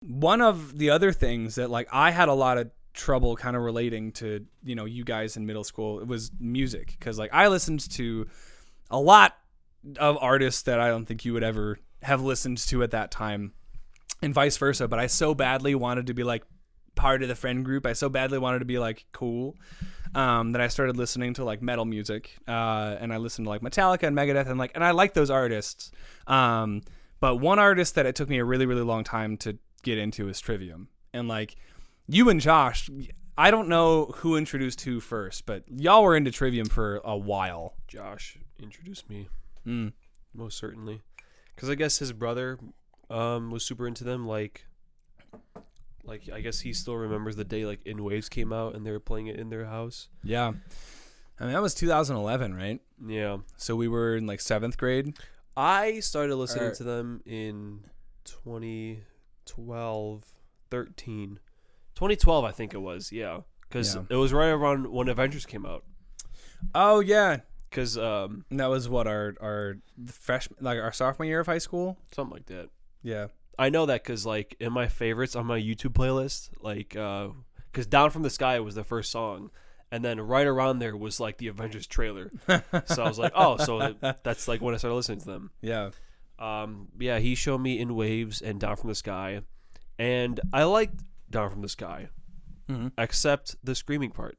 one of the other things that like I had a lot of trouble kind of relating to, you know, you guys in middle school, it was music. Cause like I listened to a lot of artists that I don't think you would ever have listened to at that time and vice versa. But I so badly wanted to be like part of the friend group. I so badly wanted to be like cool. That I started listening to like metal music, and I listened to like Metallica and Megadeth and I like those artists. But one artist that it took me a really, really long time to get into is Trivium. And like you and Josh, I don't know who introduced who first, but y'all were into Trivium for a while. Josh introduced me, most certainly, because I guess his brother was super into them. Like I guess he still remembers the day like In Waves came out and they were playing it in their house. Yeah, I mean that was 2011, right? Yeah. So we were in like 7th grade. I started listening to them in 2012, 2012, I think it was. Yeah, because it was right around when Avengers came out. Oh yeah, because that was what our freshman, like our sophomore year of high school, something like that. Yeah, I know that because like in my favorites on my YouTube playlist, like because Down from the Sky was the first song. And then right around there was like the Avengers trailer. So I was like, oh, so that's like when I started listening to them. Yeah. Yeah, he showed me In Waves and Down from the Sky. And I liked Down from the Sky, except the screaming part.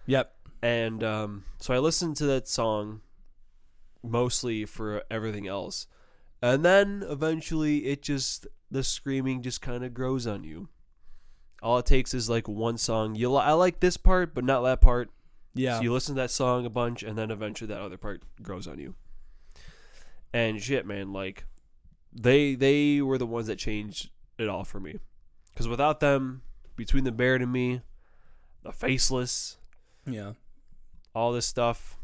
Yep. And so I listened to that song mostly for everything else. And then eventually the screaming just kind of grows on you. All it takes is like one song. I like this part, but not that part. Yeah. So you listen to that song a bunch, and then eventually that other part grows on you. And shit, man, like they were the ones that changed it all for me. Because without them, Between the Buried and Me, The Faceless, all this stuff,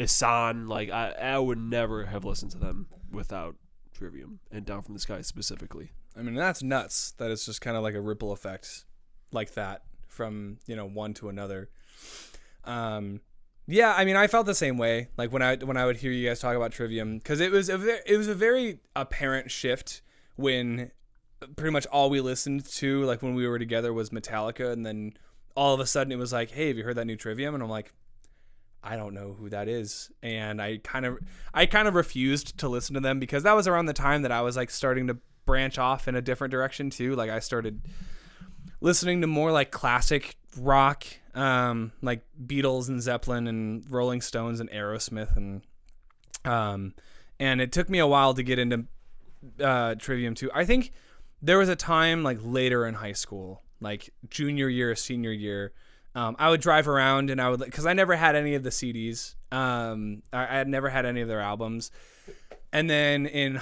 Isan, like I would never have listened to them without Trivium and Down from the Sky specifically. I mean, that's nuts. That it's just kind of like a ripple effect like that from, one to another. Yeah, I mean, I felt the same way. Like when I would hear you guys talk about Trivium, because it was a very apparent shift when pretty much all we listened to, like when we were together, was Metallica, and then all of a sudden it was like, hey, have you heard that new Trivium? And I'm like, I don't know who that is. And I kind of refused to listen to them because that was around the time that I was like starting to branch off in a different direction too. Like I started listening to more like classic rock, like Beatles and Zeppelin and Rolling Stones and Aerosmith, and it took me a while to get into Trivium too. I think there was a time like later in high school, like junior year, senior year, I would drive around and I would, because I never had any of the CDs. I had never had any of their albums. And then in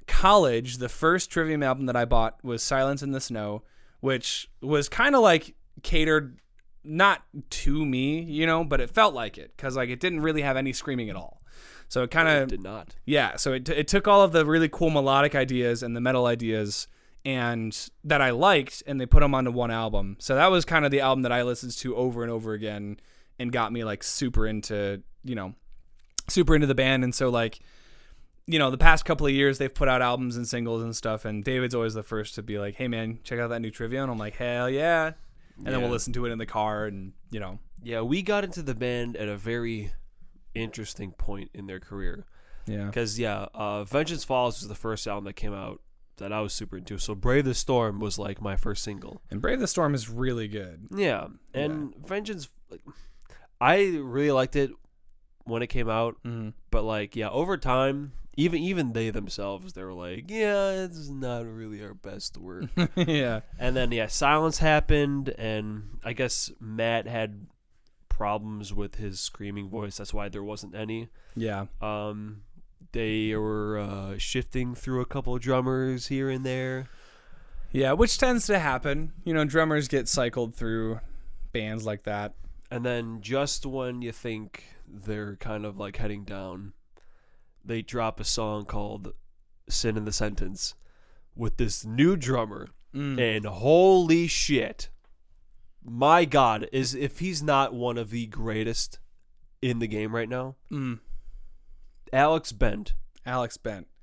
college, the first Trivium album that I bought was Silence in the Snow, which was kind of like catered not to me, but it felt like it, because like it didn't really have any screaming at all. So it kind of did not. Yeah, so it took all of the really cool melodic ideas and the metal ideas and that I liked, and they put them onto one album. So that was kind of the album that I listened to over and over again and got me like super into the band. And so like, the past couple of years they've put out albums and singles and stuff, and David's always the first to be like, hey man, check out that new Trivium. And I'm like, hell yeah. And then we'll listen to it in the car and, Yeah, we got into the band at a very interesting point in their career. Yeah. Because, Vengeance Falls was the first album that came out that I was super into. So Brave the Storm was like my first single. And Brave the Storm is really good. Yeah. And Vengeance, I really liked it when it came out. Mm-hmm. But like, over time, even they themselves, they were like, it's not really our best work. Yeah. And then, Silence happened, and I guess Matt had problems with his screaming voice. That's why there wasn't any. Yeah. They were shifting through a couple of drummers here and there. Yeah, which tends to happen. Drummers get cycled through bands like that. And then just when you think they're kind of like heading down, they drop a song called Sin in the Sentence with this new drummer. And holy shit, my God, if he's not one of the greatest in the game right now, Alex Bent.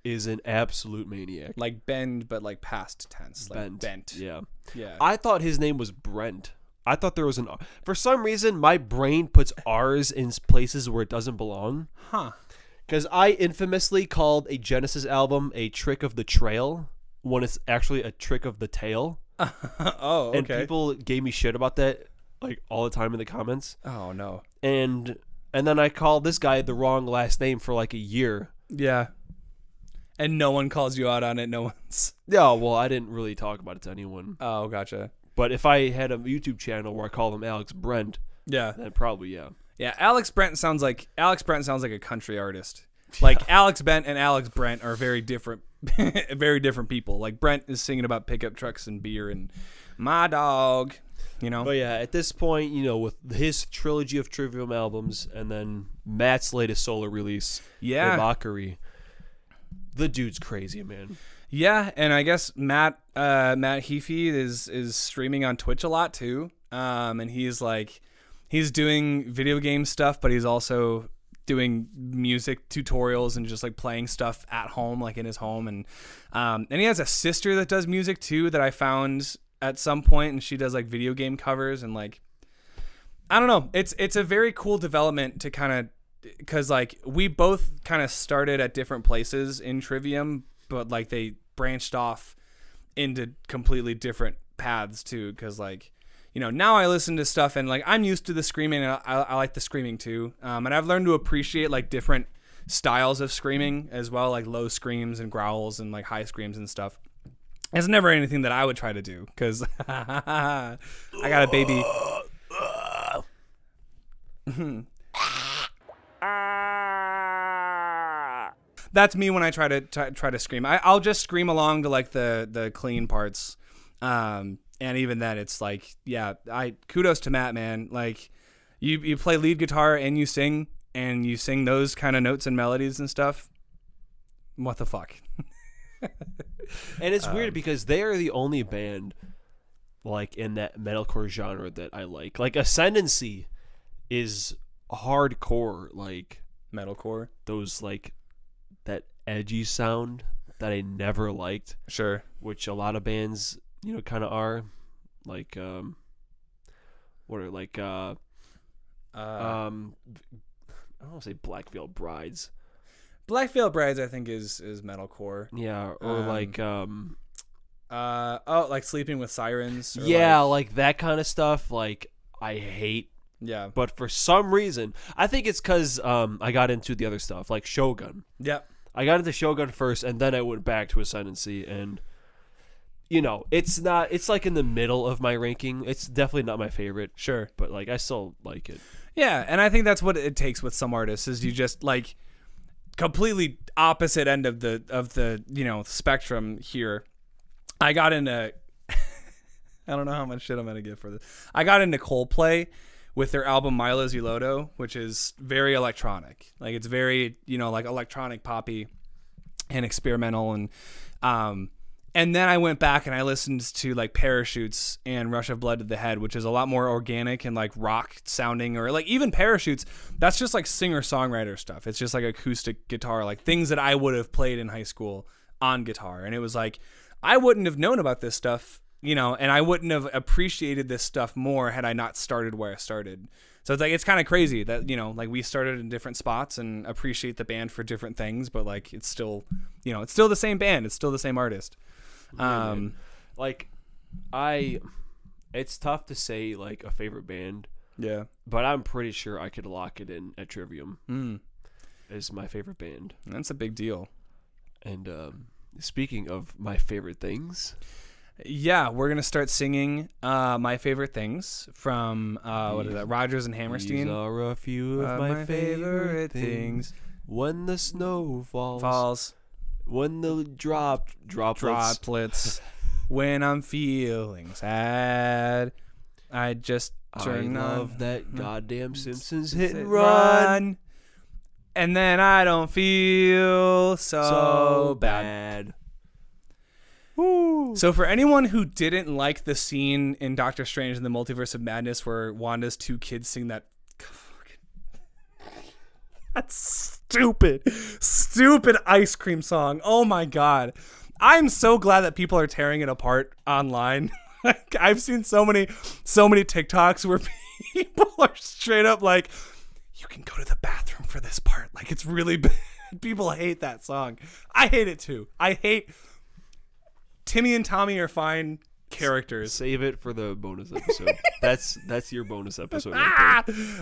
is an absolute maniac. Like bend, but like past tense. Like bent. Yeah. Yeah. I thought his name was Brent. I thought there was an... For some reason, my brain puts R's in places where it doesn't belong. Huh. Because I infamously called a Genesis album a trick of the trail when it's actually a trick of the tail. Oh, okay. And people gave me shit about that like all the time in the comments. Oh, no. And then I called this guy the wrong last name for like a year. Yeah. And no one calls you out on it. No one's... Yeah, well, I didn't really talk about it to anyone. Oh, gotcha. But if I had a YouTube channel where I call him Alex Brent, yeah, then probably, yeah. Yeah, Alex Brent sounds like a country artist. Like Alex Brent and Alex Brent are very different people. Like Brent is singing about pickup trucks and beer and my dog, you know. But yeah, at this point, you know, with his trilogy of Trivium albums and then Matt's latest solo release, Mockery, the dude's crazy, man. Yeah, and I guess Matt Heafy is streaming on Twitch a lot too. And he's doing video game stuff, but he's also doing music tutorials and just like playing stuff at home, like in his home. And he has a sister that does music too that I found at some point, and she does like video game covers and like, I don't know. It's a very cool development to kind of, because like we both kind of started at different places in Trivium, but like they branched off into completely different paths too, because like, you know, now I listen to stuff and like I'm used to the screaming, and I like the screaming too, and I've learned to appreciate like different styles of screaming as well, like low screams and growls and like high screams and stuff. It's never anything that I would try to do because I got a baby. That's me when I try to scream. I'll just scream along to like the clean parts, and even then it's like, yeah. Kudos to Matt, man. Like you play lead guitar and you sing those kind of notes and melodies and stuff. What the fuck? And it's weird because they are the only band like in that metalcore genre that I like. Like Ascendancy is hardcore, like metalcore. Those like that edgy sound that I never liked. Sure. Which a lot of bands, you know, kind of are. Like what are like I don't want to say Black Veil Brides. Black Veil Brides I think is metalcore. Yeah, or like like Sleeping with Sirens. Yeah, like that kind of stuff. Like I hate. Yeah. But for some reason, I think it's because I got into the other stuff, like Shogun. Yep. I got into Shogun first, and then I went back to Ascendancy, and you know, it's like in the middle of my ranking. It's definitely not my favorite. Sure. But like I still like it. Yeah, and I think that's what it takes with some artists is you just like completely opposite end of the you know spectrum here. I got into I don't know how much shit I'm gonna get for this. I got into Coldplay with their album Milo Ziloto, which is very electronic. Like it's very, you know, like electronic poppy and experimental, and then I went back and I listened to like Parachutes and Rush of Blood to the Head, which is a lot more organic and like rock sounding, or like even Parachutes, that's just like singer-songwriter stuff. It's just like acoustic guitar, like things that I would have played in high school on guitar. And it was like, I wouldn't have known about this stuff, you know, and I wouldn't have appreciated this stuff more had I not started where I started. So it's like, it's kind of crazy that, you know, like we started in different spots and appreciate the band for different things, but like, it's still, you know, it's still the same band. It's still the same artist. Like it's tough to say like a favorite band. Yeah. But I'm pretty sure I could lock it in at Trivium. Is my favorite band. That's a big deal. And speaking of my favorite things, yeah, we're gonna start singing my favorite things from what is that? Rodgers and Hammerstein. These are a few of my favorite things. When the snow falls. When the droplets. When I'm feeling sad, I just turn on. I love that goddamn Simpsons hit and run. And then I don't feel so bad. Woo. So for anyone who didn't like the scene in Doctor Strange in the Multiverse of Madness where Wanda's two kids sing that That's stupid ice cream song. Oh my god. I'm so glad that people are tearing it apart online. Like, I've seen so many TikToks where people are straight up like, you can go to the bathroom for this part. Like, it's really bad. People hate that song. I hate it too. I hate Timmy and Tommy are fine characters. Save it for the bonus episode. That's your bonus episode right